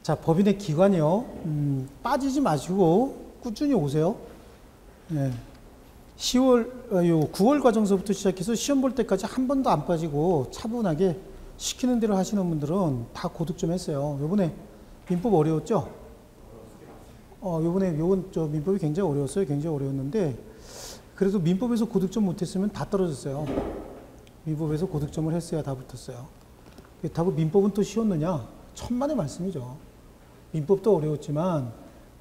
자, 법인의 기관이요. 빠지지 마시고 꾸준히 오세요. 예. 9월 과정서부터 시작해서 시험 볼 때까지 한 번도 안 빠지고 차분하게 시키는 대로 하시는 분들은 다 고득 좀 했어요. 요번에 민법 어려웠죠? 요번에 민법이 굉장히 어려웠어요. 굉장히 어려웠는데, 그래도 민법에서 고득점 못했으면 다 떨어졌어요. 민법에서 고득점을 했어야 다 붙었어요. 그렇다고 민법은 또 쉬웠느냐? 천만의 말씀이죠. 민법도 어려웠지만,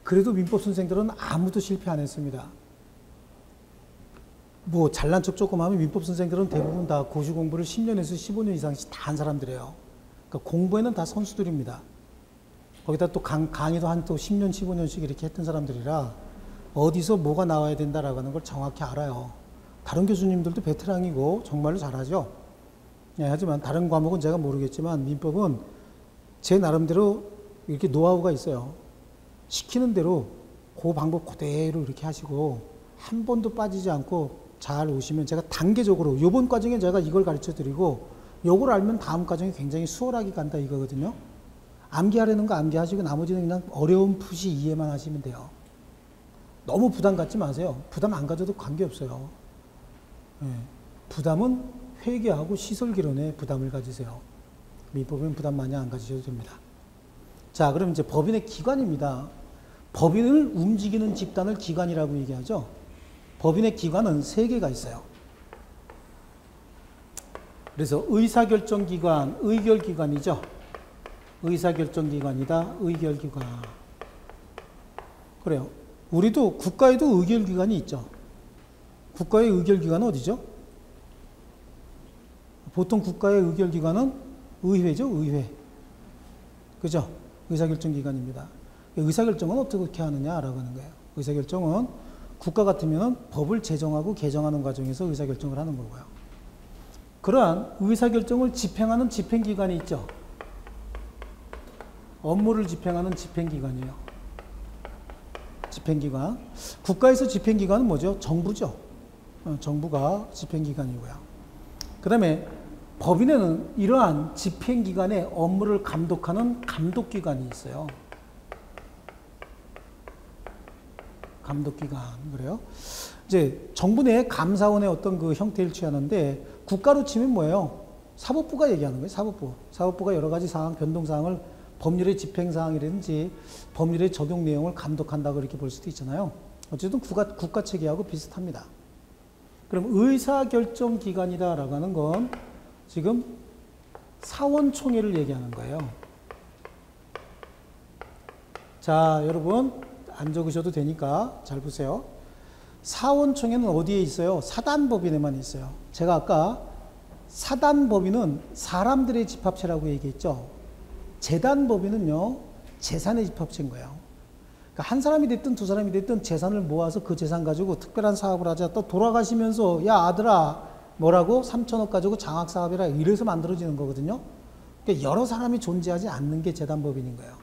그래도 민법 선생들은 아무도 실패 안 했습니다. 뭐 잘난 척 조금 하면 민법 선생들은 대부분 다 고시 공부를 10년에서 15년 이상씩 다 한 사람들이에요. 그러니까 공부에는 다 선수들입니다. 거기다 또 강의도 한 또 10년, 15년씩 이렇게 했던 사람들이라 어디서 뭐가 나와야 된다라고 하는 걸 정확히 알아요. 다른 교수님들도 베테랑이고 정말로 잘하죠. 예, 하지만 다른 과목은 제가 모르겠지만 민법은 제 나름대로 이렇게 노하우가 있어요. 시키는 대로 그 방법 그대로 이렇게 하시고 한 번도 빠지지 않고 잘 오시면 제가 단계적으로 이번 과정에 제가 이걸 가르쳐 드리고 요걸 알면 다음 과정이 굉장히 수월하게 간다 이거거든요. 암기하려는 거 암기하시고 나머지는 그냥 어려운 푸시 이해만 하시면 돼요. 너무 부담 갖지 마세요. 부담 안 가져도 관계없어요. 예. 부담은 회계하고 시설개론에 부담을 가지세요. 민법은 부담 많이 안 가지셔도 됩니다. 자, 그럼 이제 법인의 기관입니다. 법인을 움직이는 집단을 기관이라고 얘기하죠. 법인의 기관은 3개가 있어요. 그래서 의사결정기관, 의결기관이죠. 의사결정기관이다, 의결기관. 그래요. 우리도 국가에도 의결기관이 있죠. 국가의 의결기관은 어디죠? 보통 국가의 의결기관은 의회죠, 의회. 그죠? 의사결정기관입니다. 의사결정은 어떻게 하느냐라고 하는 거예요. 의사결정은 국가 같으면 법을 제정하고 개정하는 과정에서 의사결정을 하는 거고요. 그러한 의사결정을 집행하는 집행기관이 있죠. 업무를 집행하는 집행기관이에요. 집행기관. 국가에서 집행기관은 뭐죠? 정부죠. 정부가 집행기관이고요. 그 다음에 법인에는 이러한 집행기관의 업무를 감독하는 감독기관이 있어요. 감독기관. 그래요? 이제 정부 내 감사원의 어떤 그 형태를 취하는데 국가로 치면 뭐예요? 사법부가 얘기하는 거예요. 사법부. 사법부가 여러 가지 사항, 변동사항을 법률의 집행사항이라든지 법률의 적용 내용을 감독한다고 이렇게 볼 수도 있잖아요. 어쨌든 국가 체계하고 비슷합니다. 그럼 의사결정기관이다라고 하는 건 지금 사원총회를 얘기하는 거예요. 자, 여러분 안 적으셔도 되니까 잘 보세요. 사원총회는 어디에 있어요? 사단법인에만 있어요. 제가 아까 사단법인은 사람들의 집합체라고 얘기했죠. 재단법인은요, 재산의 집합체인 거예요. 그러니까 한 사람이 됐든 두 사람이 됐든 재산을 모아서 그 재산 가지고 특별한 사업을 하자. 또 돌아가시면서 야 아들아 뭐라고 3천억 가지고 장학사업이라 이래서 만들어지는 거거든요. 그러니까 여러 사람이 존재하지 않는 게 재단법인인 거예요.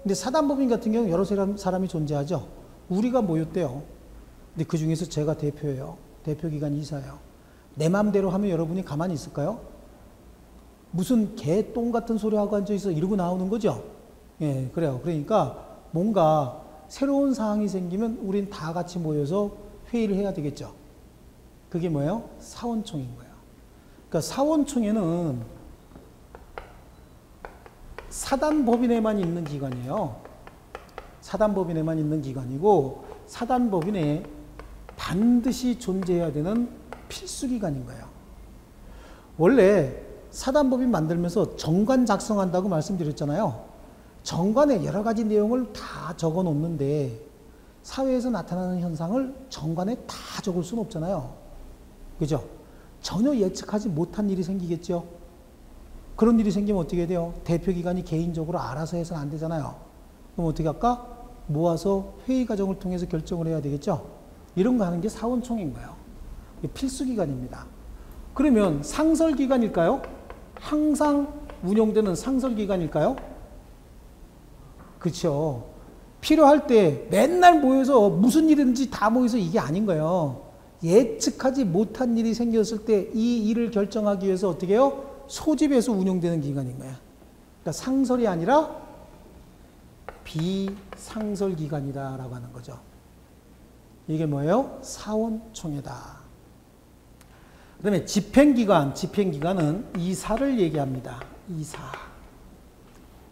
근데 사단법인 같은 경우 여러 사람이 존재하죠. 우리가 모였대요. 근데 그 중에서 제가 대표예요. 대표기관 이사예요. 내 마음대로 하면 여러분이 가만히 있을까요? 무슨 개똥 같은 소리 하고 앉아있어 이러고 나오는 거죠. 예, 그래요. 그러니까 뭔가 새로운 사항이 생기면 우린 다 같이 모여서 회의를 해야 되겠죠. 그게 뭐예요? 사원총회인 거예요. 그러니까 사원총회는 사단법인에만 있는 기관이에요. 사단법인에만 있는 기관이고 사단법인에 반드시 존재해야 되는 필수기관인 거예요. 원래 사단법인 만들면서 정관 작성한다고 말씀드렸잖아요. 정관에 여러 가지 내용을 다 적어 놓는데 사회에서 나타나는 현상을 정관에 다 적을 수는 없잖아요. 그죠? 전혀 예측하지 못한 일이 생기겠죠. 그런 일이 생기면 어떻게 돼요? 대표기관이 개인적으로 알아서 해서는 안 되잖아요. 그럼 어떻게 할까? 모아서 회의 과정을 통해서 결정을 해야 되겠죠. 이런 거 하는 게 사원총회인 거예요. 필수기관입니다. 그러면 상설기관일까요? 항상 운영되는 상설기관일까요? 그렇죠. 필요할 때 맨날 모여서 무슨 일인지 다 모여서 이게 아닌 거예요. 예측하지 못한 일이 생겼을 때 이 일을 결정하기 위해서 어떻게 해요? 소집해서 운영되는 기관인 거야. 그러니까 상설이 아니라 비상설기간이다라고 하는 거죠. 이게 뭐예요? 사원총회다. 그 다음에 집행기관은 이사를 얘기합니다.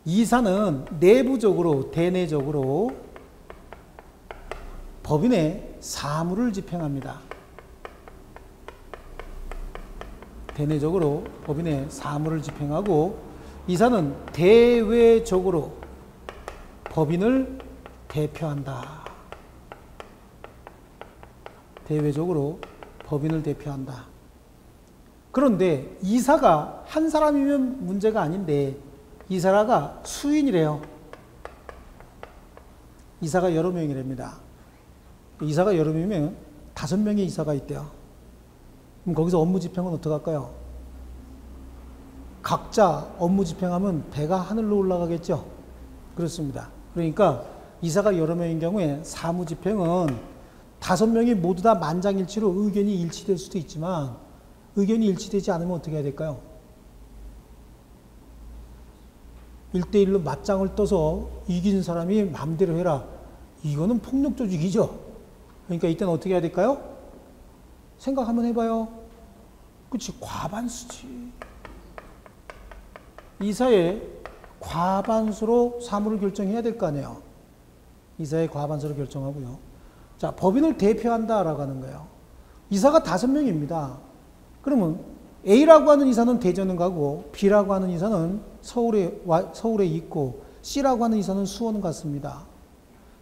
이사는 내부적으로, 대내적으로 법인의 사무를 집행합니다. 대내적으로 법인의 사무를 집행하고, 이사는 대외적으로 법인을 대표한다. 대외적으로 법인을 대표한다. 그런데 이사가 한 사람이면 문제가 아닌데 이사가 수인이래요. 이사가 여러 명이랍니다. 이사가 여러 명이면 5명의 이사가 있대요. 그럼 거기서 업무 집행은 어떻게 할까요? 각자 업무 집행하면 배가 하늘로 올라가겠죠? 그렇습니다. 그러니까 이사가 여러 명인 경우에 사무 집행은 5명이 모두 다 만장일치로 의견이 일치될 수도 있지만 의견이 일치되지 않으면 어떻게 해야 될까요? 1대1로 맞짱을 떠서 이긴 사람이 마음대로 해라. 이거는 폭력 조직이죠. 그러니까 이때는 어떻게 해야 될까요? 생각 한번 해봐요. 그치, 과반수지. 이사의 과반수로 사무를 결정해야 될 거 아니에요. 이사의 과반수로 결정하고요. 자, 법인을 대표한다라고 하는 거예요. 이사가 5명입니다. 그러면 A라고 하는 이사는 대전을 가고 B라고 하는 이사는 서울에 있고 C라고 하는 이사는 수원 갔습니다.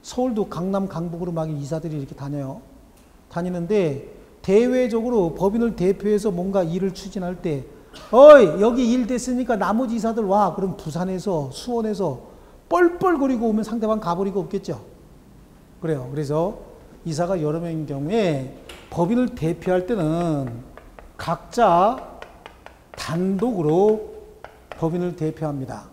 서울도 강남, 강북으로 막 이사들이 이렇게 다녀요. 다니는데 대외적으로 법인을 대표해서 뭔가 일을 추진할 때 어이 여기 일 됐으니까 나머지 이사들 와. 그럼 부산에서 수원에서 뻘뻘거리고 오면 상대방 가버리고 없겠죠. 그래요. 그래서 이사가 여러 명인 경우에 법인을 대표할 때는 각자 단독으로 법인을 대표합니다.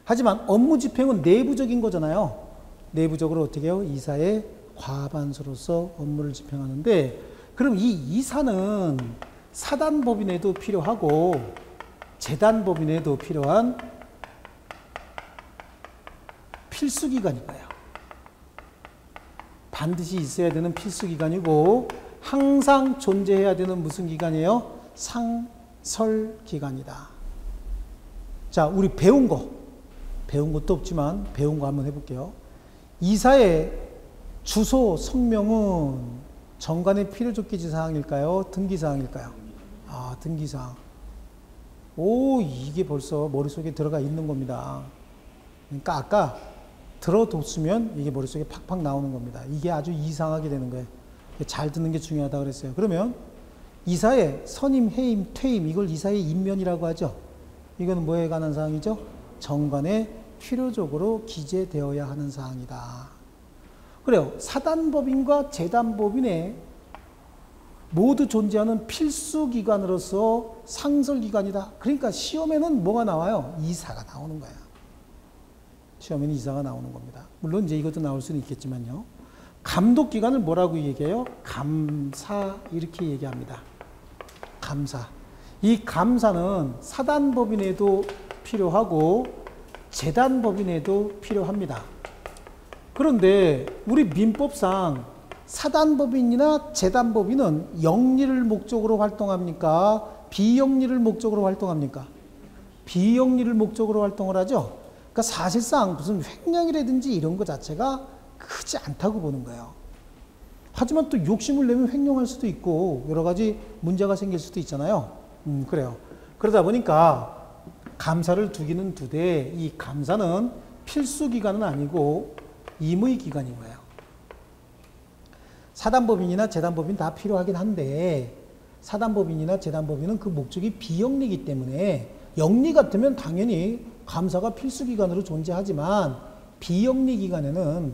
하지만 업무 집행은 내부적인 거잖아요. 내부적으로 어떻게 해요? 이사의 과반수로서 업무를 집행하는데, 그럼 이 이사는 사단법인에도 필요하고 재단법인에도 필요한 필수기관인 거예요. 반드시 있어야 되는 필수기관이고 항상 존재해야 되는 무슨 기관이에요? 상설기관이다. 자, 우리 배운 것도 없지만 배운 거 한번 해볼게요. 이사의 주소, 성명은 정관의 필요조기지 사항일까요? 등기사항일까요? 아, 등기사항. 오, 이게 벌써 머릿속에 들어가 있는 겁니다. 그러니까 아까 들어뒀으면 이게 머릿속에 팍팍 나오는 겁니다. 이게 아주 이상하게 되는 거예요. 잘 듣는 게 중요하다고 그랬어요. 그러면 이사의 선임, 해임, 퇴임, 이걸 이사의 임면이라고 하죠. 이거는 뭐에 관한 사항이죠? 정관에 필요적으로 기재되어야 하는 사항이다. 그래요. 사단법인과 재단법인에 모두 존재하는 필수기관으로서 상설기관이다. 그러니까 시험에는 뭐가 나와요? 이사가 나오는 거예요. 시험에는 이사가 나오는 겁니다. 물론 이제 이것도 나올 수는 있겠지만요. 감독기관을 뭐라고 얘기해요? 감사, 이렇게 얘기합니다. 감사. 이 감사는 사단법인에도 필요하고 재단법인에도 필요합니다. 그런데 우리 민법상 사단법인이나 재단법인은 영리를 목적으로 활동합니까? 비영리를 목적으로 활동합니까? 비영리를 목적으로 활동을 하죠. 그러니까 사실상 무슨 횡령이라든지 이런 것 자체가 크지 않다고 보는 거예요. 하지만 또 욕심을 내면 횡령할 수도 있고 여러 가지 문제가 생길 수도 있잖아요. 그래요. 그러다 보니까 감사를 두기는 두되 이 감사는 필수기관은 아니고 임의기관인 거예요. 사단법인이나 재단법인 다 필요하긴 한데 사단법인이나 재단법인은 그 목적이 비영리이기 때문에 영리 같으면 당연히 감사가 필수기관으로 존재하지만 비영리 기관에는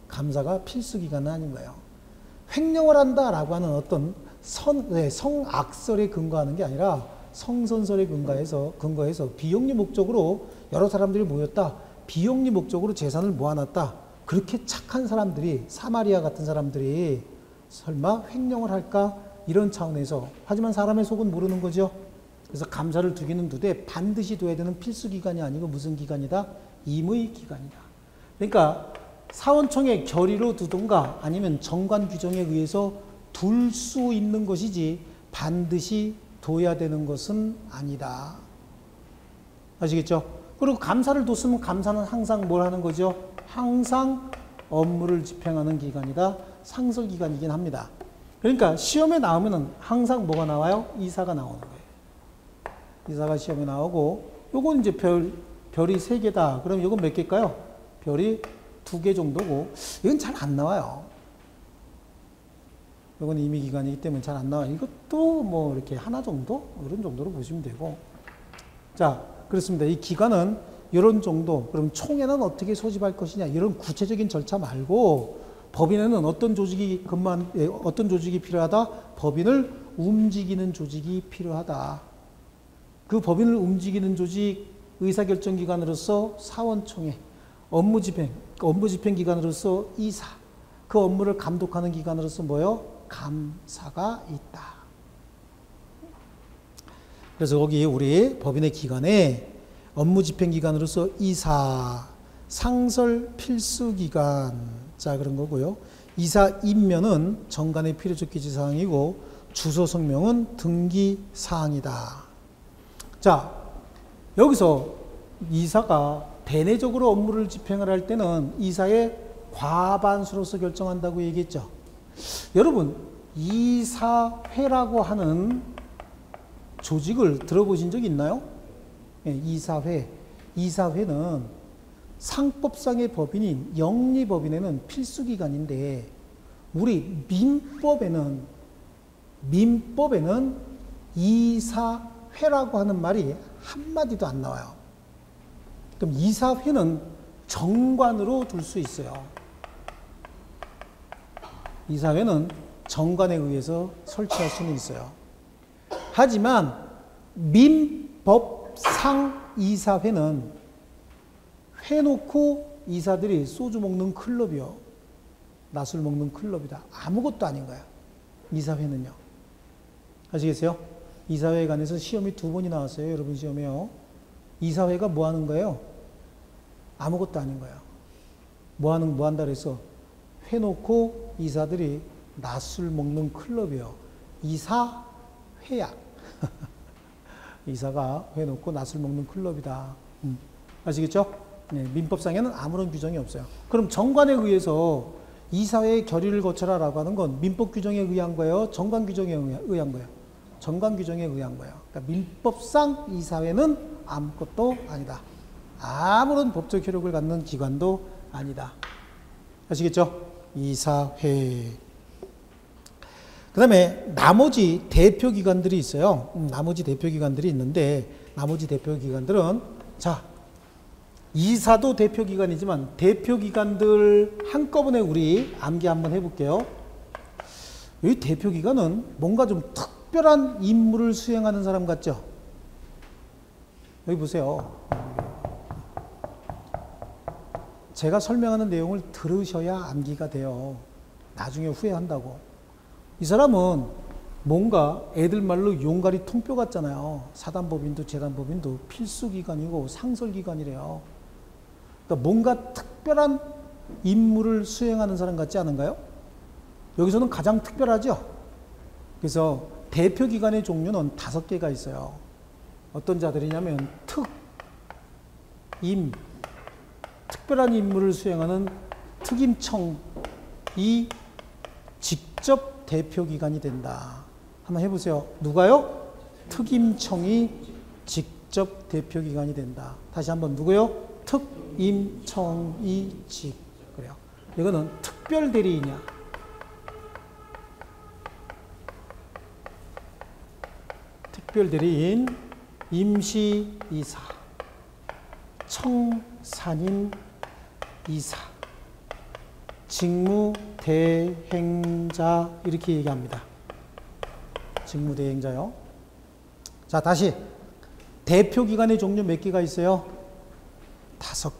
감사가 필수기관은 아닌 거예요. 횡령을 한다라고 하는 어떤 성악설에 근거하는 게 아니라 성선설에 근거해서 비영리 목적으로 여러 사람들이 모였다. 비영리 목적으로 재산을 모아놨다. 그렇게 착한 사람들이, 사마리아 같은 사람들이 설마 횡령을 할까? 이런 차원에서. 하지만 사람의 속은 모르는 거죠. 그래서 감사를 두기는 두되 반드시 둬야 되는 필수 기간이 아니고 무슨 기간이다? 임의 기간이다. 그러니까 사원총회 결의로 두든가 아니면 정관 규정에 의해서 둘 수 있는 것이지 반드시 둬야 되는 것은 아니다. 아시겠죠? 그리고 감사를 뒀으면 감사는 항상 뭘 하는 거죠? 항상 업무를 집행하는 기간이다. 상설기간이긴 합니다. 그러니까 시험에 나오면은 항상 뭐가 나와요? 이사가 나오는 거예요. 이사가 시험에 나오고, 요건 이제 별이 3개다. 그럼 요건 몇 개일까요? 별이 2개 정도고, 이건 잘 안 나와요. 요건 임의기간이기 때문에 잘 안 나와요. 이것도 뭐 이렇게 하나 정도? 이런 정도로 보시면 되고. 자, 그렇습니다. 이 기간은 이런 정도. 그럼 총회는 어떻게 소집할 것이냐. 이런 구체적인 절차 말고, 법인에는 어떤 조직이 어떤 조직이 필요하다? 법인을 움직이는 조직이 필요하다. 그 법인을 움직이는 조직 의사결정기관으로서 사원총회, 업무집행기관으로서 이사, 그 업무를 감독하는 기관으로서 뭐요? 감사가 있다. 그래서 거기 우리 법인의 기관에 업무집행기관으로서 이사, 상설 필수기관, 자 그런 거고요. 이사 임면은 정관의 필요적 기지사항이고 주소 성명은 등기사항이다. 자, 여기서 이사가 대내적으로 업무를 집행을 할 때는 이사의 과반수로서 결정한다고 얘기했죠. 여러분, 이사회라고 하는 조직을 들어보신 적 있나요? 네, 이사회. 이사회는 상법상의 법인인 영리법인에는 필수기관인데, 우리 민법에는 이사회라고 하는 말이 한마디도 안 나와요. 그럼 이사회는 정관으로 둘 수 있어요. 이사회는 정관에 의해서 설치할 수는 있어요. 하지만 민법상 이사회는 해놓고 이사들이 소주 먹는 클럽이요, 낮술 먹는 클럽이다. 아무것도 아닌 거야. 이사회는요. 아시겠어요? 이사회에 관해서 시험이 2번이 나왔어요. 여러분 시험에요. 이사회가 뭐 하는 거예요? 아무것도 아닌 거예요. 뭐 한다 그래서 해놓고 이사들이 낮술 먹는 클럽이요. 이사회야. 이사가 해놓고 낮술 먹는 클럽이다. 아시겠죠? 네, 민법상에는 아무런 규정이 없어요. 그럼 정관에 의해서 이사회의 결의를 거쳐라라고 하는 건 민법 규정에 의한 거예요? 정관 규정에 의한 거예요? 정관 규정에 의한 거예요. 그러니까 민법상 이사회는 아무것도 아니다. 아무런 법적 효력을 갖는 기관도 아니다. 아시겠죠? 이사회. 그 다음에 나머지 대표기관들이 있어요. 나머지 대표기관들이 있는데, 나머지 대표기관들은, 자, 이사도 대표기관이지만 대표기관들 한꺼번에 우리 암기 한번 해볼게요. 이 대표기관은 뭔가 좀 특별한 임무를 수행하는 사람 같죠? 여기 보세요. 제가 설명하는 내용을 들으셔야 암기가 돼요. 나중에 후회한다고. 이 사람은 뭔가 애들 말로 용가리 통뼈 같잖아요. 사단법인도 재단법인도 필수기관이고 상설기관이래요. 그러니까 뭔가 특별한 임무를 수행하는 사람 같지 않은가요? 여기서는 가장 특별하죠. 그래서 대표기관의 종류는 5개가 있어요. 어떤 자들이냐면 특별한 임무를 수행하는 특임청이 직접 대표기관이 된다. 한번 해보세요. 누가요? 특임청이 직접 대표기관이 된다. 다시 한번 누구요? 특임청이 그래요. 이거는 특별대리인이야. 특별대리인, 임시이사, 청산인 이사, 직무대행자 이렇게 얘기합니다. 직무대행자요. 자, 다시 대표기관의 종류 몇 개가 있어요? 5개.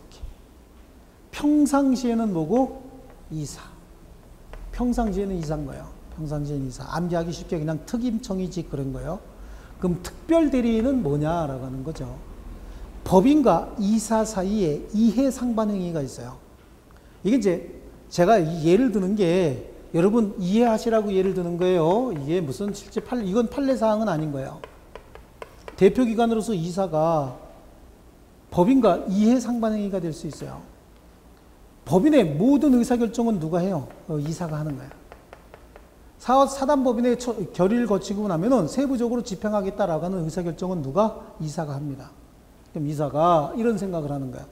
평상시에는 뭐고? 이사. 평상시에는 이사인 거예요. 평상시에는 이사. 암기하기 쉽게 그냥 특임청이직 그런 거예요. 그럼 특별 대리인은 뭐냐라고 하는 거죠. 법인과 이사 사이에 이해 상반 행위가 있어요. 이게 이제 제가 예를 드는 게 여러분 이해하시라고 예를 드는 거예요. 이게 무슨 실제 이건 판례 사항은 아닌 거예요. 대표기관으로서 이사가 법인과 이해 상반 행위가 될 수 있어요. 법인의 모든 의사결정은 누가 해요? 이사가 하는 거예요. 사단법인의 결의를 거치고 나면은 세부적으로 집행하겠다라고 하는 의사결정은 누가? 이사가 합니다. 그럼 이사가 이런 생각을 하는 거야.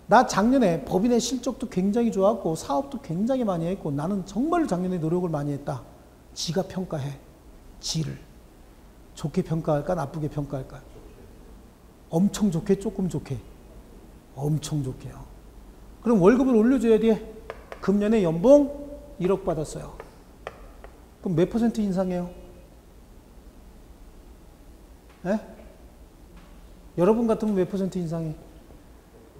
나 작년에 법인의 실적도 굉장히 좋았고 사업도 굉장히 많이 했고 나는 정말 작년에 노력을 많이 했다. 지가 평가해. 지를. 좋게 평가할까 나쁘게 평가할까? 엄청 좋게 조금 좋게? 엄청 좋게요. 그럼 월급을 올려줘야 돼. 금년에 연봉 1억 받았어요. 그럼 몇 퍼센트 인상해요? 에? 여러분 같으면 몇 퍼센트 인상해?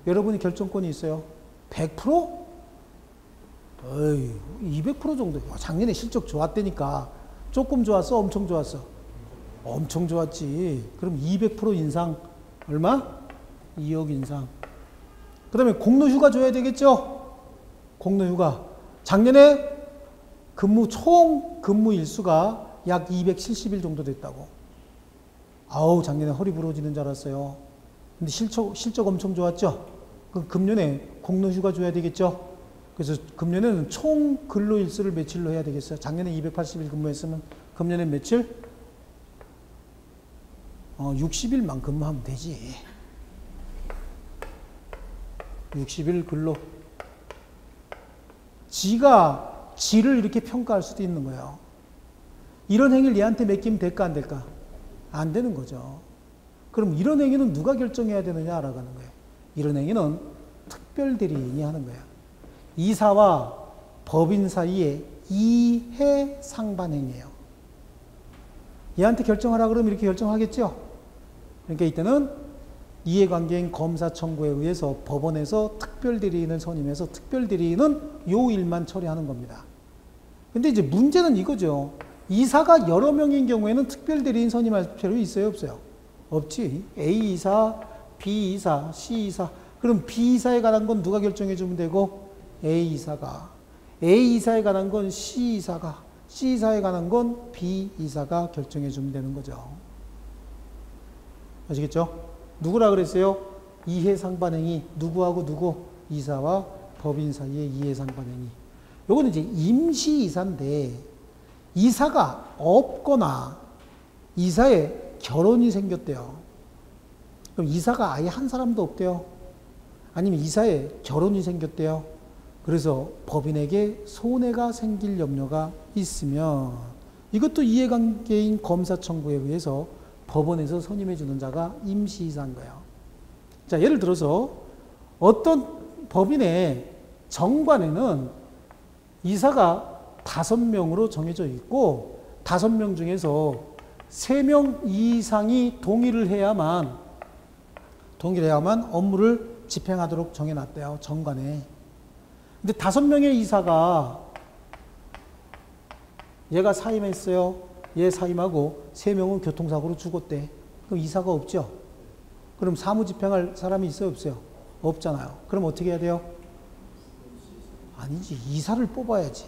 여러분이 결정권이 있어요. 100%? 어이, 200% 정도. 작년에 실적 좋았다니까. 조금 좋았어? 엄청 좋았어? 엄청 좋았지. 그럼 200% 인상. 얼마? 2억 인상. 그 다음에 공로휴가 줘야 되겠죠? 공로휴가. 작년에 총 근무 일수가 약 270일 정도 됐다고. 아우, 작년에 허리 부러지는 줄 알았어요. 근데 실적 엄청 좋았죠? 그럼 금년에 공로휴가 줘야 되겠죠? 그래서 금년에는 총 근로일수를 며칠로 해야 되겠어요? 작년에 280일 근무했으면 금년에 며칠? 60일만 근무하면 되지. 60일 근로. 지가 지를 이렇게 평가할 수도 있는 거예요. 이런 행위를 얘한테 맡기면 될까 안 될까? 안 되는 거죠. 그럼 이런 행위는 누가 결정해야 되느냐라고 하는 거예요. 이런 행위는 특별대리인이 하는 거예요. 이사와 법인 사이에 이해 상반 행위예요. 얘한테 결정하라 그러면 이렇게 결정하겠죠? 그러니까 이때는 이해관계인 검사 청구에 의해서 법원에서 특별대리인을 선임해서 특별대리인은 요 일만 처리하는 겁니다. 근데 이제 문제는 이거죠. 이사가 여러 명인 경우에는 특별대리인 선임할 필요 있어요, 없어요? 없지. A 이사, B 이사, C 이사. 그럼 B 이사에 관한 건 누가 결정해 주면 되고? A 이사가. A 이사에 관한 건 C 이사가. C 이사에 관한 건 B 이사가 결정해 주면 되는 거죠. 아시겠죠? 누구라 그랬어요? 이해상반행위. 누구하고 누구? 이사와 법인 사이의 이해상반행위. 요거는 이제 임시이사인데 이사가 없거나 이사에 결혼이 생겼대요. 그럼 이사가 아예 한 사람도 없대요. 아니면 이사에 결혼이 생겼대요. 그래서 법인에게 손해가 생길 염려가 있으면 이것도 이해관계인 검사 청구에 의해서 법원에서 선임해 주는 자가 임시이사인 거예요. 자, 예를 들어서 어떤 법인의 정관에는 이사가 5명으로 정해져 있고 5명 중에서 3명 이상이 동의를 해야만 업무를 집행하도록 정해놨대요. 정관에. 근데 5명의 이사가 얘가 사임했어요. 얘 사임하고 3명은 교통사고로 죽었대. 그럼 이사가 없죠? 그럼 사무 집행할 사람이 있어요? 없어요? 없잖아요. 그럼 어떻게 해야 돼요? 아니지. 이사를 뽑아야지.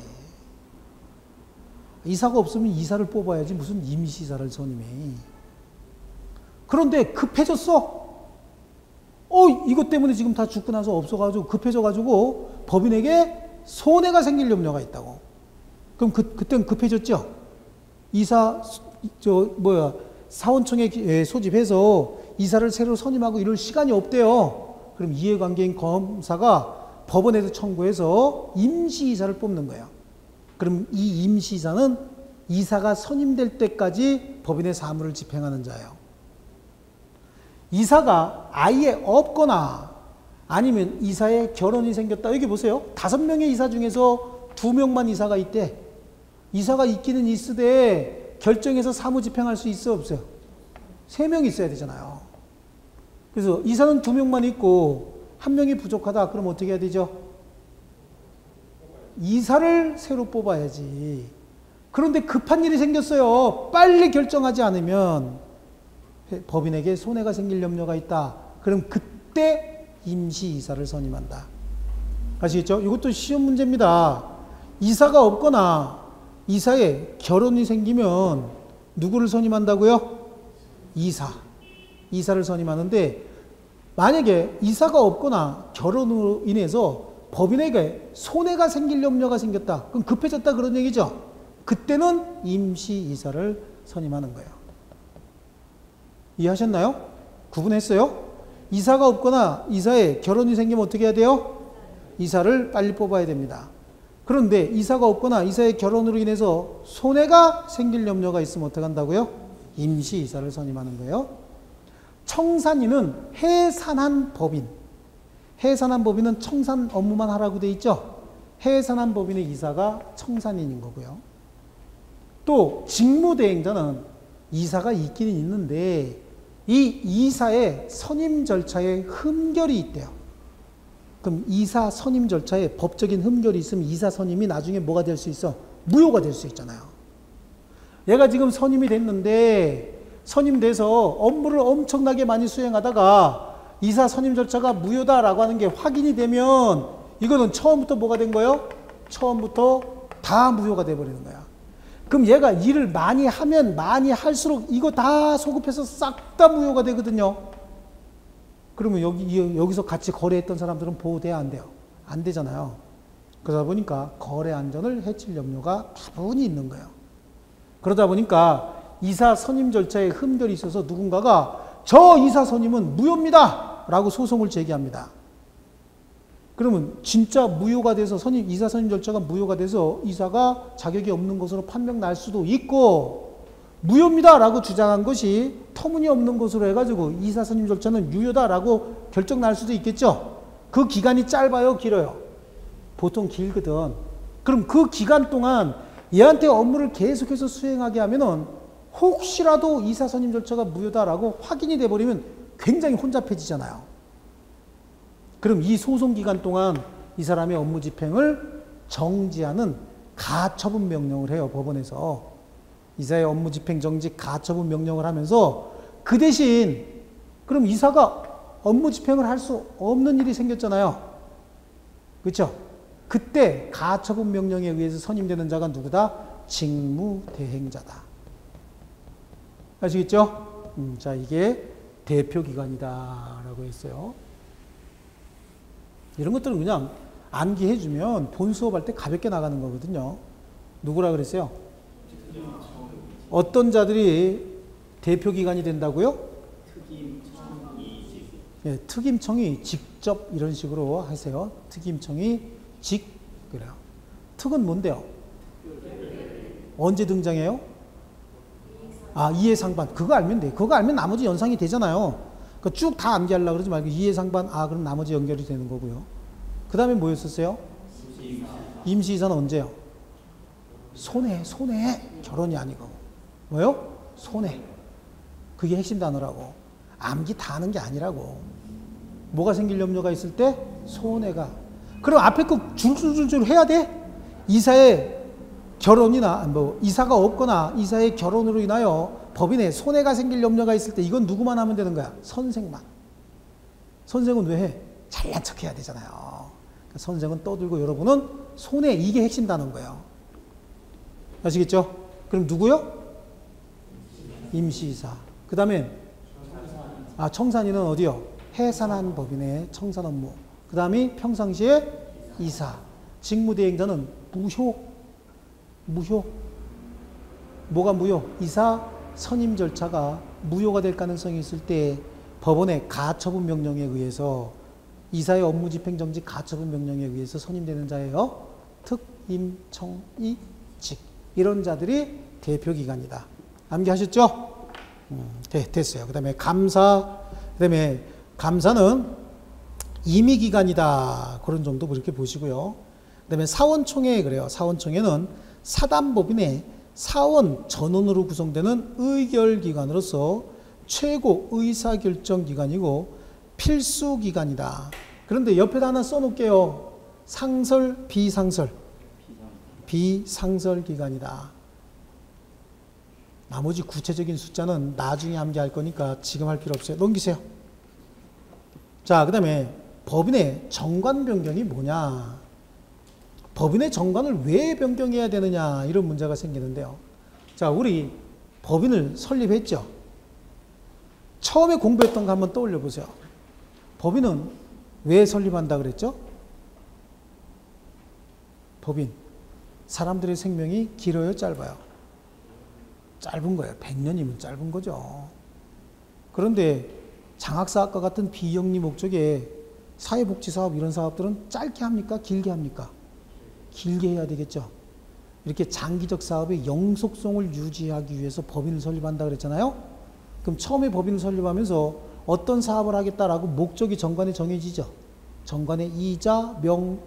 이사가 없으면 이사를 뽑아야지. 무슨 임시이사를 선임해. 그런데 급해졌어. 이것 때문에 지금 다 죽고 나서 없어가지고 급해져가지고 법인에게 손해가 생길 염려가 있다고. 그럼 그때는 급해졌죠? 사원청에 소집해서 이사를 새로 선임하고 이럴 시간이 없대요. 그럼 이해관계인 검사가 법원에서 청구해서 임시이사를 뽑는 거예요. 그럼 이 임시이사는 이사가 선임될 때까지 법인의 사무를 집행하는 자예요. 이사가 아예 없거나 아니면 이사의 결혼이 생겼다. 여기 보세요. 5명의 이사 중에서 2명만 이사가 있대. 이사가 있기는 있으되 결정해서 사무 집행할 수 있어 없어요? 3명이 있어야 되잖아요. 그래서 이사는 2명만 있고 1명이 부족하다. 그럼 어떻게 해야 되죠? 이사를 새로 뽑아야지. 그런데 급한 일이 생겼어요. 빨리 결정하지 않으면 법인에게 손해가 생길 염려가 있다. 그럼 그때 임시이사를 선임한다. 아시겠죠? 이것도 시험 문제입니다. 이사가 없거나 이사에 결혼이 생기면 누구를 선임한다고요? 이사를 선임하는데, 만약에 이사가 없거나 결혼으로 인해서 법인에게 손해가 생길 염려가 생겼다. 그럼 급해졌다 그런 얘기죠. 그때는 임시이사를 선임하는 거예요. 이해하셨나요? 구분했어요? 이사가 없거나 이사에 결혼이 생기면 어떻게 해야 돼요? 이사를 빨리 뽑아야 됩니다. 그런데 이사가 없거나 이사의 결혼으로 인해서 손해가 생길 염려가 있으면 어떻게 한다고요? 임시이사를 선임하는 거예요. 청산인은 해산한 법인. 해산한 법인은 청산 업무만 하라고 돼 있죠? 해산한 법인의 이사가 청산인인 거고요. 또 직무대행자는 이사가 있기는 있는데 이 이사의 선임 절차에 흠결이 있대요. 그럼 이사 선임 절차에 법적인 흠결이 있으면 이사 선임이 나중에 뭐가 될 수 있어? 무효가 될 수 있잖아요. 얘가 지금 선임이 됐는데 선임돼서 업무를 엄청나게 많이 수행하다가 이사 선임 절차가 무효다라고 하는 게 확인이 되면 이거는 처음부터 뭐가 된 거예요? 처음부터 다 무효가 돼버리는 거야. 그럼 얘가 일을 많이 하면 많이 할수록 이거 다 소급해서 싹 다 무효가 되거든요. 그러면 여기서 같이 거래했던 사람들은 보호돼야 안 돼요? 안 되잖아요. 그러다 보니까 거래 안전을 해칠 염려가 다분히 있는 거예요. 그러다 보니까 이사 선임 절차에 흠결이 있어서 누군가가 저 이사 선임은 무효입니다 라고 소송을 제기합니다. 그러면 진짜 무효가 돼서 이사 선임 절차가 무효가 돼서 이사가 자격이 없는 것으로 판명 날 수도 있고, 무효입니다 라고 주장한 것이 터무니없는 것으로 해가지고 이사 선임 절차는 유효다 라고 결정 날 수도 있겠죠. 그 기간이 짧아요, 길어요? 보통 길거든. 그럼 그 기간 동안 얘한테 업무를 계속해서 수행하게 하면은 혹시라도 이사 선임 절차가 무효다라고 확인이 돼버리면 굉장히 혼잡해지잖아요. 그럼 이 소송 기간 동안 이 사람의 업무 집행을 정지하는 가처분 명령을 해요, 법원에서. 이사의 업무 집행 정지 가처분 명령을 하면서 그 대신 그럼 이사가 업무 집행을 할 수 없는 일이 생겼잖아요. 그렇죠? 그때 가처분 명령에 의해서 선임되는 자가 누구다? 직무대행자다. 아시겠죠? 자, 이게 대표기관이다라고 했어요. 이런 것들은 그냥 암기해주면 본 수업할 때 가볍게 나가는 거거든요. 누구라 그랬어요? 어떤 자들이 대표기관이 된다고요? 네, 특임청이 직접 이런 식으로 하세요. 특임청이 그래요. 특은 뭔데요? 언제 등장해요? 이해상반. 그거 알면 돼. 그거 알면 나머지 연상이 되잖아요. 그러니까 쭉 다 암기하려고 그러지 말고 이해상반, 그럼 나머지 연결이 되는 거고요. 그 다음에 뭐였었어요? 임시이사는 언제요? 손해. 결혼이 아니고. 뭐요? 손해. 그게 핵심 단어라고. 암기 다 하는 게 아니라고. 뭐가 생길 염려가 있을 때? 손해가. 그럼 앞에 거 줄줄줄줄 해야 돼? 이사의 결혼이나 이사가 없거나 이사의 결혼으로 인하여 법인에 손해가 생길 염려가 있을 때 이건 누구만 하면 되는 거야? 선생만. 선생은 왜 해? 잘난 척 해야 되잖아요. 그러니까 선생은 떠들고 여러분은 손해, 이게 핵심 단어인 거예요. 아시겠죠? 그럼 누구요? 임시이사. 그 다음에 청산인은 어디요? 해산한 법인의 청산 업무. 그 다음이 평상시에 이사. 직무대행자는 무효. 뭐가 무효? 이사 선임 절차가 무효가 될 가능성이 있을 때 법원의 가처분 명령에 의해서 이사의 업무 집행 정지 가처분 명령에 의해서 선임되는 자예요. 특임청이 직. 이런 자들이 대표기관이다. 암기하셨죠? 됐어요. 그 다음에 감사. 그 다음에 감사는 임의기관이다. 그런 정도 그렇게 보시고요. 그 다음에 사원총회 그래요. 사원총회는 사단법인의 사원 전원으로 구성되는 의결기관으로서 최고 의사결정기관이고 필수기관이다. 그런데 옆에다 하나 써놓을게요. 상설, 비상설. 비상설기관이다. 나머지 구체적인 숫자는 나중에 암기할 거니까 지금 할 필요 없어요. 넘기세요. 자, 그 다음에 법인의 정관 변경이 뭐냐. 법인의 정관을 왜 변경해야 되느냐, 이런 문제가 생기는데요. 자, 우리 법인을 설립했죠. 처음에 공부했던 거 한번 떠올려 보세요. 법인은 왜 설립한다 그랬죠? 법인. 사람들의 생명이 길어요, 짧아요? 짧은 거예요. 100년이면 짧은 거죠. 그런데 장학사학과 같은 비영리 목적의 사회복지사업 이런 사업들은 짧게 합니까? 길게 합니까? 길게 해야 되겠죠. 이렇게 장기적 사업의 영속성을 유지하기 위해서 법인을 설립한다 그랬잖아요. 그럼 처음에 법인을 설립하면서 어떤 사업을 하겠다라고 목적이 정관에 정해지죠. 정관의 이자, 명,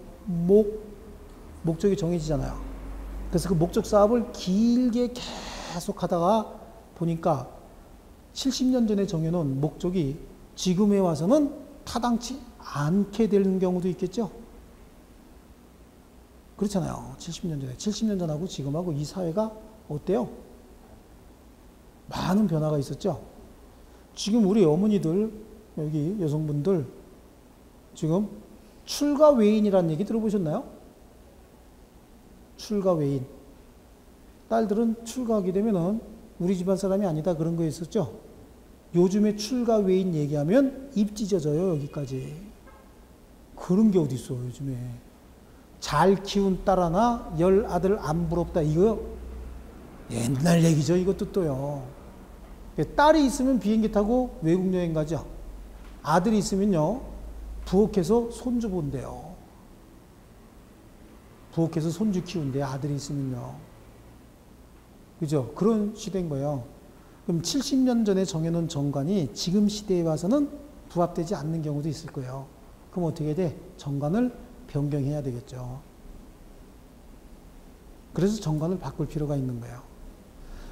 목적이 정해지잖아요. 그래서 그 목적 사업을 길게 계속 하다가 보니까 70년 전에 정해놓은 목적이 지금에 와서는 타당치 않게 되는 경우도 있겠죠. 그렇잖아요. 70년 전에. 70년 전하고 지금하고 이 사회가 어때요? 많은 변화가 있었죠. 지금 우리 어머니들, 여기 여성분들, 지금 출가 외인이라는 얘기 들어보셨나요? 출가 외인. 딸들은 출가하게 되면은 우리 집안 사람이 아니다 그런 거 있었죠. 요즘에 출가 외인 얘기하면 입 찢어져요, 여기까지. 그런 게 어디 있어, 요즘에. 잘 키운 딸 하나, 10 아들 안 부럽다. 이거 옛날 얘기죠, 이것도 또요. 딸이 있으면 비행기 타고 외국 여행 가죠. 아들이 있으면요, 부엌에서 손주 본대요. 부엌에서 손주 키운대, 아들이 있으면요. 그죠? 그런 시대인 거예요. 그럼 70년 전에 정해놓은 정관이 지금 시대에 와서는 부합되지 않는 경우도 있을 거예요. 그럼 어떻게 돼? 정관을 변경해야 되겠죠. 그래서 정관을 바꿀 필요가 있는 거예요.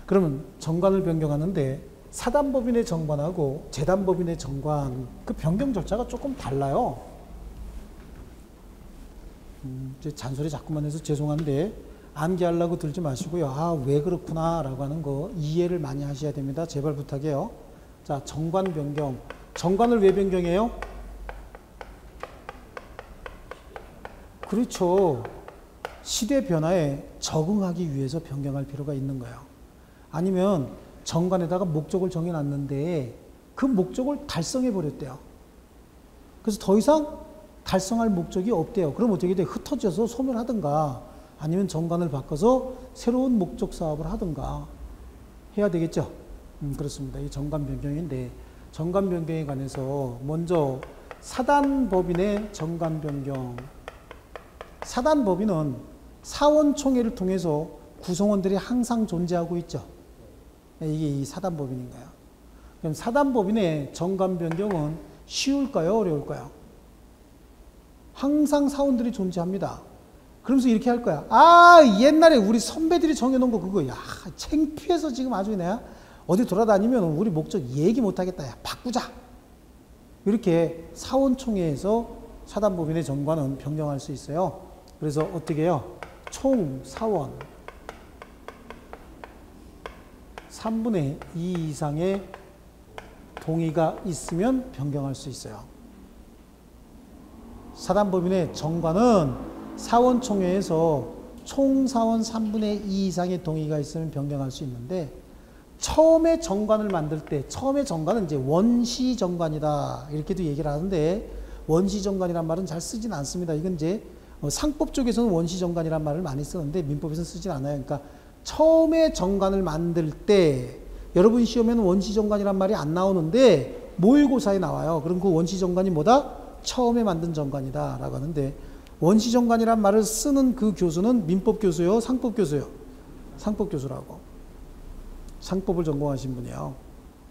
그러면 정관을 변경하는데 사단법인의 정관하고 재단법인의 정관, 그 변경 절차가 조금 달라요. 이제 잔소리 자꾸만 해서 죄송한데 암기하려고 들지 마시고요. 아, 왜 그렇구나 라고 하는 거 이해를 많이 하셔야 됩니다. 제발 부탁해요. 자, 정관 변경. 정관을 왜 변경해요? 그렇죠. 시대 변화에 적응하기 위해서 변경할 필요가 있는 거예요. 아니면 정관에다가 목적을 정해놨는데 그 목적을 달성해버렸대요. 그래서 더 이상 달성할 목적이 없대요. 그럼 어떻게 돼? 흩어져서 소멸하든가 아니면 정관을 바꿔서 새로운 목적 사업을 하든가 해야 되겠죠. 그렇습니다. 이 정관 변경인데 정관 변경에 관해서 먼저 사단법인의 정관 변경. 사단법인은 사원총회를 통해서 구성원들이 항상 존재하고 있죠. 이게 이 사단법인인 거예요. 그럼 사단법인의 정관 변경은 쉬울까요? 어려울까요? 항상 사원들이 존재합니다. 그러면서 이렇게 할 거야. 아, 옛날에 우리 선배들이 정해놓은 거 그거, 야, 창피해서 지금 아주 내가 어디 돌아다니면 우리 목적 얘기 못하겠다. 야, 바꾸자. 이렇게 사원총회에서 사단법인의 정관은 변경할 수 있어요. 그래서 어떻게 해요? 총 사원 3분의 2 이상의 동의가 있으면 변경할 수 있어요. 사단법인의 정관은 사원총회에서 총 사원 3분의 2 이상의 동의가 있으면 변경할 수 있는데 처음에 정관을 만들 때 처음에 정관은 이제 원시정관이다 이렇게도 얘기를 하는데 원시정관이란 말은 잘 쓰진 않습니다. 이건 이제 상법 쪽에서는 원시정관이란 말을 많이 쓰는데 민법에서는 쓰진 않아요. 그러니까 처음에 정관을 만들 때 여러분 시험에는 원시정관이란 말이 안 나오는데 모의고사에 나와요. 그럼 그 원시정관이 뭐다? 처음에 만든 정관이다 라고 하는데 원시정관이란 말을 쓰는 그 교수는 민법 교수요? 상법 교수요? 상법 교수라고. 상법을 전공하신 분이에요.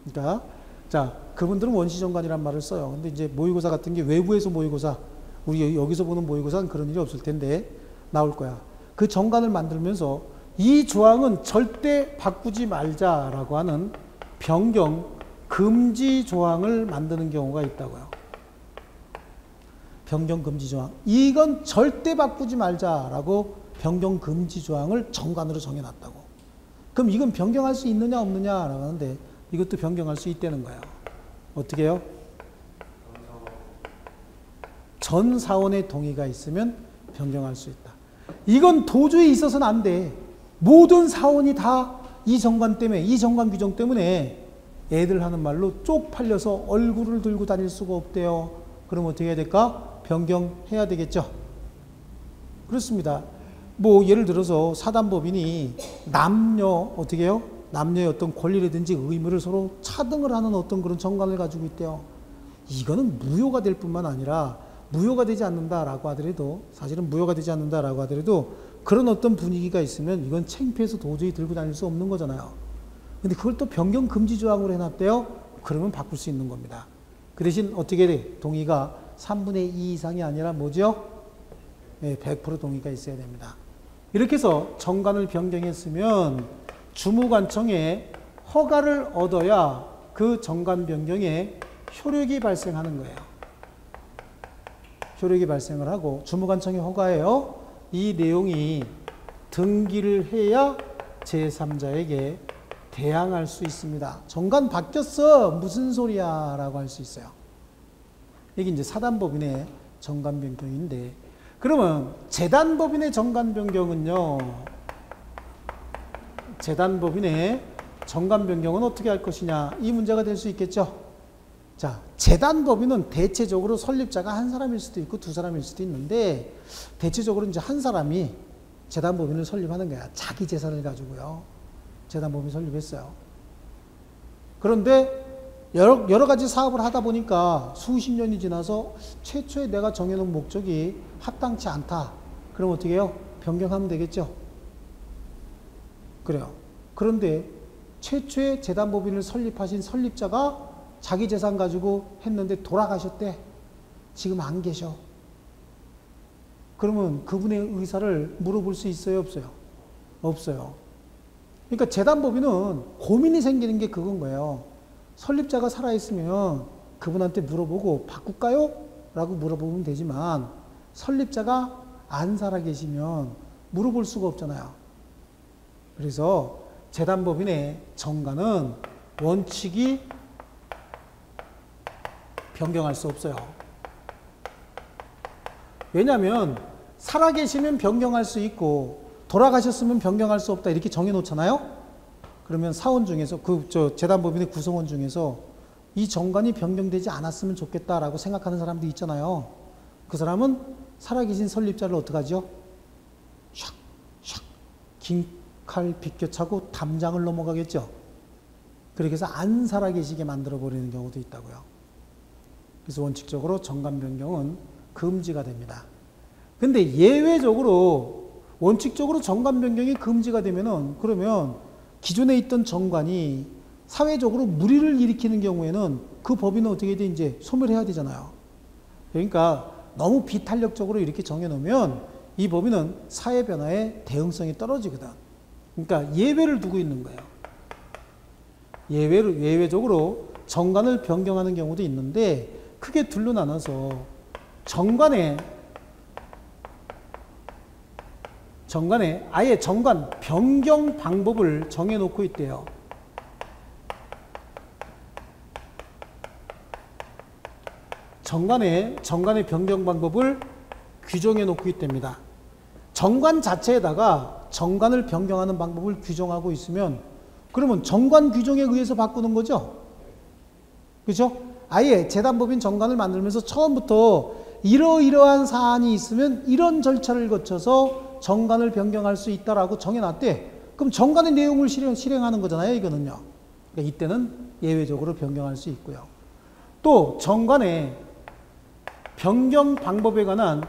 그러니까 자, 그분들은 원시정관이란 말을 써요. 근데 이제 모의고사 같은 게 외부에서 모의고사, 우리 여기서 보는 모의고사는 그런 일이 없을 텐데 나올 거야. 그 정관을 만들면서 이 조항은 절대 바꾸지 말자라고 하는 변경 금지 조항을 만드는 경우가 있다고요. 변경 금지 조항. 이건 절대 바꾸지 말자라고 변경 금지 조항을 정관으로 정해놨다고. 그럼 이건 변경할 수 있느냐 없느냐라고 하는데 이것도 변경할 수 있다는 거예요. 어떻게 해요? 전 사원의 동의가 있으면 변경할 수 있다. 이건 도저히 있어서는 안 돼. 모든 사원이 다 이 정관 때문에, 이 정관 규정 때문에 애들 하는 말로 쪽팔려서 얼굴을 들고 다닐 수가 없대요. 그럼 어떻게 해야 될까? 변경해야 되겠죠. 그렇습니다. 뭐 예를 들어서 사단법인이 남녀 어떻게 해요? 남녀의 어떤 권리라든지 의무를 서로 차등을 하는 어떤 그런 정관을 가지고 있대요. 이거는 무효가 될 뿐만 아니라 무효가 되지 않는다라고 하더라도 사실은 무효가 되지 않는다라고 하더라도 그런 어떤 분위기가 있으면 이건 창피해서 도저히 들고 다닐 수 없는 거잖아요. 근데 그걸 또 변경 금지 조항으로 해놨대요. 그러면 바꿀 수 있는 겁니다. 그 대신 어떻게 돼? 동의가 3분의 2 이상이 아니라 뭐죠? 네, 100% 동의가 있어야 됩니다. 이렇게 해서 정관을 변경했으면 주무관청에 허가를 얻어야 그 정관 변경에 효력이 발생하는 거예요. 효력이 발생을 하고 주무관청의 허가예요. 이 내용이 등기를 해야 제3자에게 대항할 수 있습니다. 정관 바뀌었어. 무슨 소리야? 라고 할 수 있어요. 이게 이제 사단법인의 정관 변경인데, 그러면 재단법인의 정관 변경은요, 재단법인의 정관 변경은 어떻게 할 것이냐? 이 문제가 될 수 있겠죠. 자, 재단법인은 대체적으로 설립자가 한 사람일 수도 있고 두 사람일 수도 있는데, 대체적으로 이제 한 사람이 재단법인을 설립하는 거야. 자기 재산을 가지고요. 재단법인 설립했어요. 그런데 여러 가지 사업을 하다 보니까 수십 년이 지나서 최초에 내가 정해놓은 목적이 합당치 않다. 그럼 어떻게 해요? 변경하면 되겠죠. 그래요. 그런데 최초에 재단법인을 설립하신 설립자가 자기 재산 가지고 했는데 돌아가셨대. 지금 안 계셔. 그러면 그분의 의사를 물어볼 수 있어요? 없어요? 없어요. 그러니까 재단법인은 고민이 생기는 게 그건 거예요. 설립자가 살아있으면 그분한테 물어보고 바꿀까요? 라고 물어보면 되지만 설립자가 안 살아계시면 물어볼 수가 없잖아요. 그래서 재단법인의 정관은 원칙이 변경할 수 없어요. 왜냐하면 살아계시면 변경할 수 있고 돌아가셨으면 변경할 수 없다 이렇게 정해놓잖아요. 그러면 사원 중에서 재단법인의 구성원 중에서 이 정관이 변경되지 않았으면 좋겠다라고 생각하는 사람도 있잖아요. 그 사람은 살아계신 설립자를 어떡하죠? 샥샥 긴 칼 비껴차고 담장을 넘어가겠죠. 그렇게 해서 안 살아계시게 만들어버리는 경우도 있다고요. 그래서 원칙적으로 정관 변경은 금지가 됩니다. 근데 예외적으로 원칙적으로 정관 변경이 금지가 되면은 그러면 기존에 있던 정관이 사회적으로 무리를 일으키는 경우에는 그 법인은 어떻게 돼? 이제 소멸해야 되잖아요. 그러니까 너무 비탄력적으로 이렇게 정해놓으면 이 법인은 사회 변화에 대응성이 떨어지거든. 그러니까 예외를 두고 있는 거예요. 예외적으로 정관을 변경하는 경우도 있는데 크게 둘로 나눠서 정관에 아예 정관 변경 방법을 정해놓고 있대요. 정관의 변경 방법을 규정해 놓고 있답니다. 정관 자체에다가 정관을 변경하는 방법을 규정하고 있으면 그러면 정관 규정에 의해서 바꾸는 거죠. 그렇죠? 아예 재단법인 정관을 만들면서 처음부터 이러이러한 사안이 있으면 이런 절차를 거쳐서 정관을 변경할 수 있다라고 정해놨대. 그럼 정관의 내용을 실행하는 거잖아요, 이거는요. 그러니까 이때는 예외적으로 변경할 수 있고요. 또 정관의 변경 방법에 관한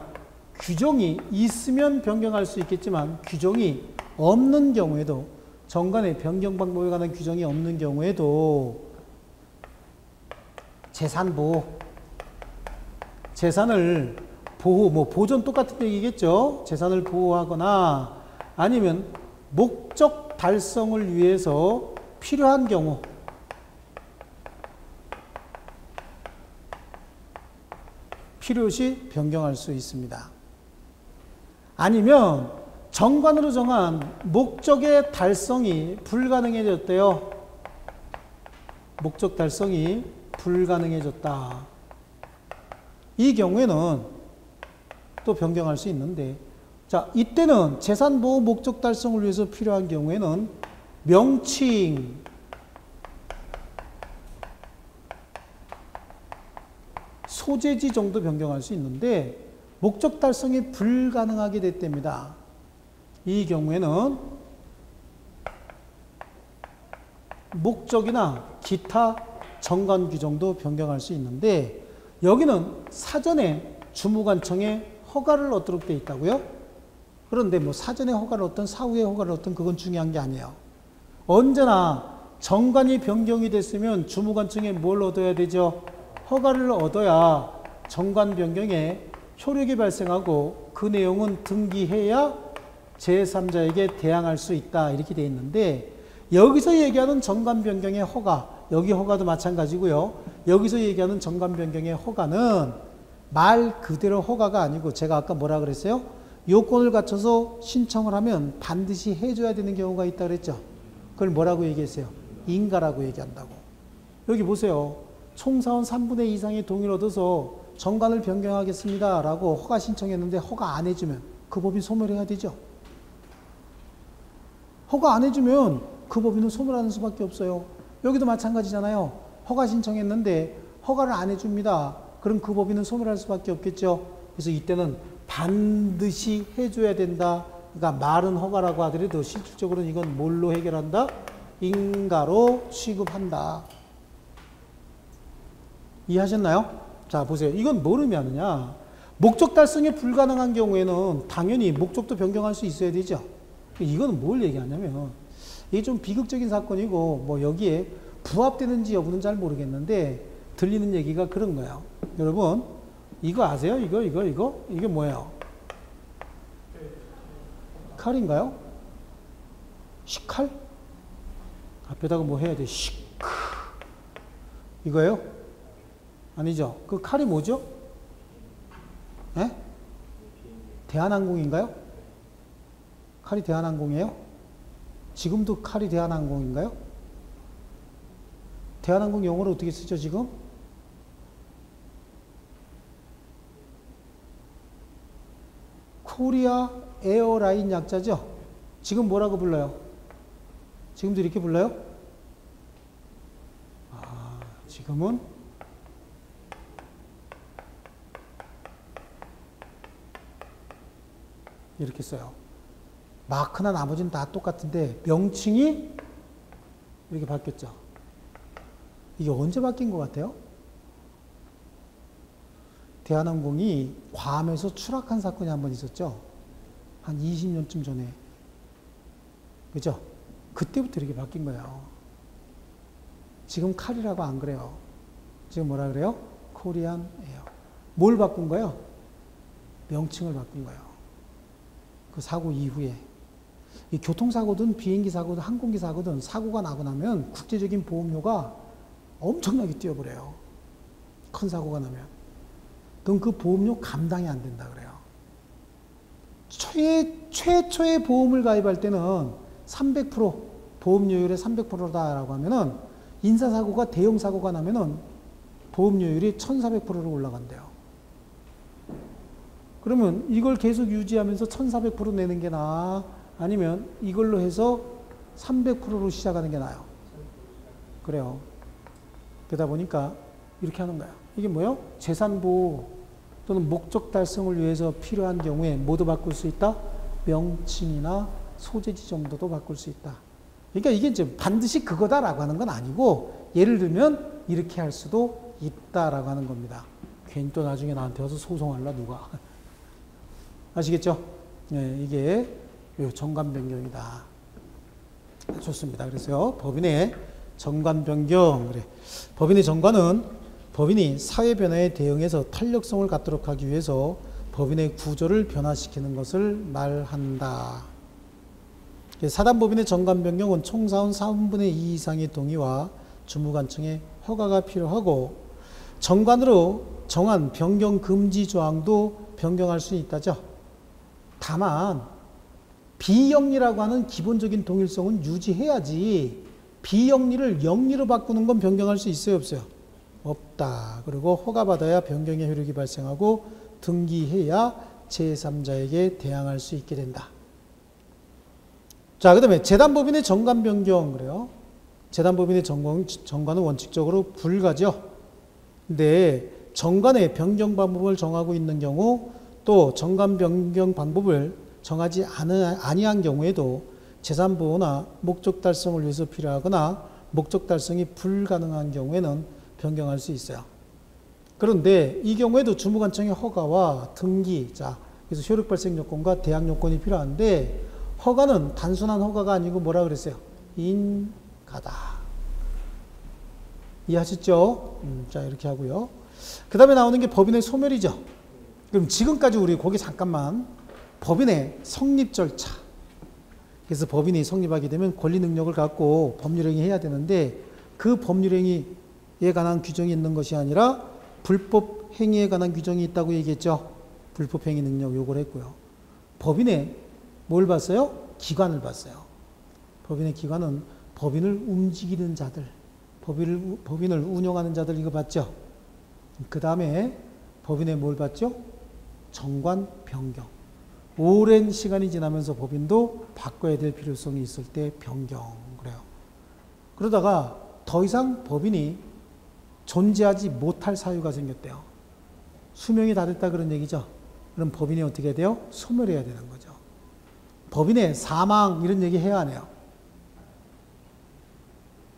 규정이 있으면 변경할 수 있겠지만 규정이 없는 경우에도 정관의 변경 방법에 관한 규정이 없는 경우에도 재산 보호, 재산을 보호, 뭐 보존 똑같은 얘기겠죠. 재산을 보호하거나 아니면 목적 달성을 위해서 필요한 경우 필요시 변경할 수 있습니다. 아니면 정관으로 정한 목적의 달성이 불가능해졌대요. 목적 달성이 불가능해졌다. 이 경우에는 또 변경할 수 있는데, 자, 이때는 재산보호 목적 달성을 위해서 필요한 경우에는 명칭, 소재지 정도 변경할 수 있는데 목적 달성이 불가능하게 됐답니다. 이 경우에는 목적이나 기타 정관 규정도 변경할 수 있는데 여기는 사전에 주무관청에 허가를 얻도록 되어 있다고요? 그런데 뭐 사전에 허가를 얻든 사후에 허가를 얻든 그건 중요한 게 아니에요. 언제나 정관이 변경이 됐으면 주무관청에 뭘 얻어야 되죠? 허가를 얻어야 정관 변경에 효력이 발생하고 그 내용은 등기해야 제3자에게 대항할 수 있다. 이렇게 되어 있는데 여기서 얘기하는 정관 변경의 허가, 여기 허가도 마찬가지고요. 여기서 얘기하는 정관 변경의 허가는 말 그대로 허가가 아니고 제가 아까 뭐라 그랬어요? 요건을 갖춰서 신청을 하면 반드시 해줘야 되는 경우가 있다 그랬죠. 그걸 뭐라고 얘기했어요? 인가라고 얘기한다고. 여기 보세요. 총사원 3분의 2 이상의 동의를 얻어서 정관을 변경하겠습니다 라고 허가 신청했는데 허가 안 해주면 그 법인 소멸해야 되죠. 허가 안 해주면 그 법인은 소멸하는 수밖에 없어요. 여기도 마찬가지잖아요. 허가 신청했는데 허가를 안 해줍니다. 그럼 그 법인은 소멸할 수밖에 없겠죠. 그래서 이때는 반드시 해줘야 된다. 그러니까 말은 허가라고 하더라도 실질적으로는 이건 뭘로 해결한다? 인가로 취급한다. 이해하셨나요? 자, 보세요. 이건 뭘 의미하느냐? 목적 달성이 불가능한 경우에는 당연히 목적도 변경할 수 있어야 되죠. 이거는 뭘 얘기하냐면 이게 좀 비극적인 사건이고 뭐 여기에 부합되는지 여부는 잘 모르겠는데 들리는 얘기가 그런 거예요. 여러분 이거 아세요? 이거 이게 뭐예요? 칼인가요? 식칼? 앞에다가 뭐 해야 돼? 시크 이거예요? 아니죠. 그 칼이 뭐죠? 예? 대한항공인가요? 칼이 대한항공이에요? 지금도 칼이 대한항공인가요? 대한항공 영어로 어떻게 쓰죠, 지금? 코리아 에어라인 약자죠? 지금 뭐라고 불러요? 지금도 이렇게 불러요? 아, 지금은 이렇게 써요. 마크나 나머지는 다 똑같은데 명칭이 이렇게 바뀌었죠. 이게 언제 바뀐 것 같아요? 대한항공이 괌에서 추락한 사건이 한 번 있었죠. 한 20년쯤 전에. 그죠? 그때부터 이렇게 바뀐 거예요. 지금 칼이라고 안 그래요. 지금 뭐라 그래요? 코리안 에어. 뭘 바꾼 거예요? 명칭을 바꾼 거예요. 그 사고 이후에. 이 교통사고든 비행기 사고든 항공기 사고든 사고가 나고 나면 국제적인 보험료가 엄청나게 뛰어버려요. 큰 사고가 나면. 그럼 그 보험료 감당이 안 된다 그래요. 최초의 보험을 가입할 때는 300% 보험료율의 300%다라고 하면은 인사사고가 대형 사고가 나면은 보험료율이 1400%로 올라간대요. 그러면 이걸 계속 유지하면서 1400% 내는 게 나아? 아니면 이걸로 해서 300%로 시작하는 게 나아요? 그래요. 그러다 보니까 이렇게 하는 거야. 이게 뭐예요? 재산보호 또는 목적 달성을 위해서 필요한 경우에 모두 바꿀 수 있다? 명칭이나 소재지 정도도 바꿀 수 있다. 그러니까 이게 이제 반드시 그거다라고 하는 건 아니고 예를 들면 이렇게 할 수도 있다라고 하는 겁니다. 괜히 또 나중에 나한테 와서 소송할라 누가. 아시겠죠? 네, 이게 정관 변경이다. 좋습니다. 그래서 법인의 정관 변경. 그래. 법인의 정관은 법인이 사회 변화에 대응해서 탄력성을 갖도록 하기 위해서 법인의 구조를 변화시키는 것을 말한다. 사단법인의 정관 변경은 총사원 3분의 2 이상의 동의와 주무관청의 허가가 필요하고 정관으로 정한 변경 금지 조항도 변경할 수 있다죠. 다만 비영리라고 하는 기본적인 동일성은 유지해야지 비영리를 영리로 바꾸는 건 변경할 수 있어요, 없어요? 없다. 그리고 허가받아야 변경의 효력이 발생하고 등기해야 제3자에게 대항할 수 있게 된다. 자, 그 다음에 재단법인의 정관 변경 그래요. 재단법인의 정관은 원칙적으로 불가죠. 근데 정관의 변경 방법을 정하고 있는 경우 또 정관 변경 방법을 정하지 아니한 경우에도 재산 보호나 목적 달성을 위해서 필요하거나 목적 달성이 불가능한 경우에는 변경할 수 있어요. 그런데 이 경우에도 주무관청의 허가와 등기, 자, 그래서 효력 발생 요건과 대항 요건이 필요한데 허가는 단순한 허가가 아니고 뭐라 그랬어요? 인가다. 이해하셨죠? 자, 이렇게 하고요. 그 다음에 나오는 게 법인의 소멸이죠. 그럼 지금까지 우리 거기 잠깐만 법인의 성립 절차. 그래서 법인이 성립하게 되면 권리 능력을 갖고 법률행위 해야 되는데 그 법률행위에 관한 규정이 있는 것이 아니라 불법 행위에 관한 규정이 있다고 얘기했죠. 불법 행위 능력 요구를 했고요. 법인의 뭘 봤어요? 기관을 봤어요. 법인의 기관은 법인을 움직이는 자들, 법인을 운영하는 자들 이거 봤죠. 그 다음에 법인의 뭘 봤죠? 정관 변경. 오랜 시간이 지나면서 법인도 바꿔야 될 필요성이 있을 때 변경 그래요. 그러다가 더 이상 법인이 존재하지 못할 사유가 생겼대요. 수명이 다 됐다 그런 얘기죠. 그럼 법인이 어떻게 해야 돼요? 소멸해야 되는 거죠. 법인의 사망 이런 얘기 해야 하네요.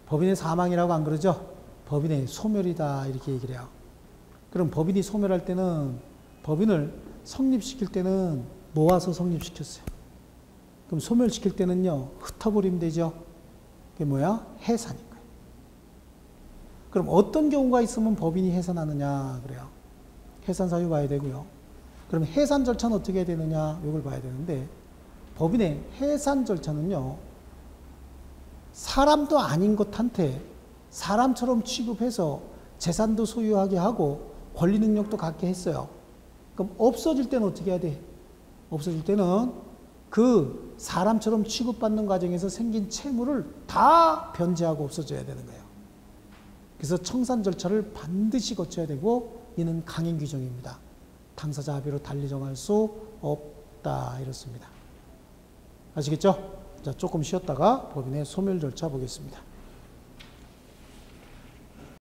법인의 사망이라고 안 그러죠? 법인의 소멸이다 이렇게 얘기를 해요. 그럼 법인이 소멸할 때는 법인을 성립시킬 때는 모아서 성립시켰어요. 그럼 소멸시킬 때는요, 흩어버리면 되죠. 그게 뭐야? 해산인 거예요. 그럼 어떤 경우가 있으면 법인이 해산하느냐 그래요. 해산 사유 봐야 되고요. 그럼 해산 절차는 어떻게 해야 되느냐 이걸 봐야 되는데 법인의 해산 절차는요, 사람도 아닌 것한테 사람처럼 취급해서 재산도 소유하게 하고 권리 능력도 갖게 했어요. 그럼 없어질 때는 어떻게 해야 돼? 없어질 때는 그 사람처럼 취급받는 과정에서 생긴 채무를 다 변제하고 없어져야 되는 거예요. 그래서 청산 절차를 반드시 거쳐야 되고 이는 강행 규정입니다. 당사자 합의로 달리 정할 수 없다 이렇습니다. 아시겠죠? 자, 조금 쉬었다가 법인의 소멸 절차 보겠습니다.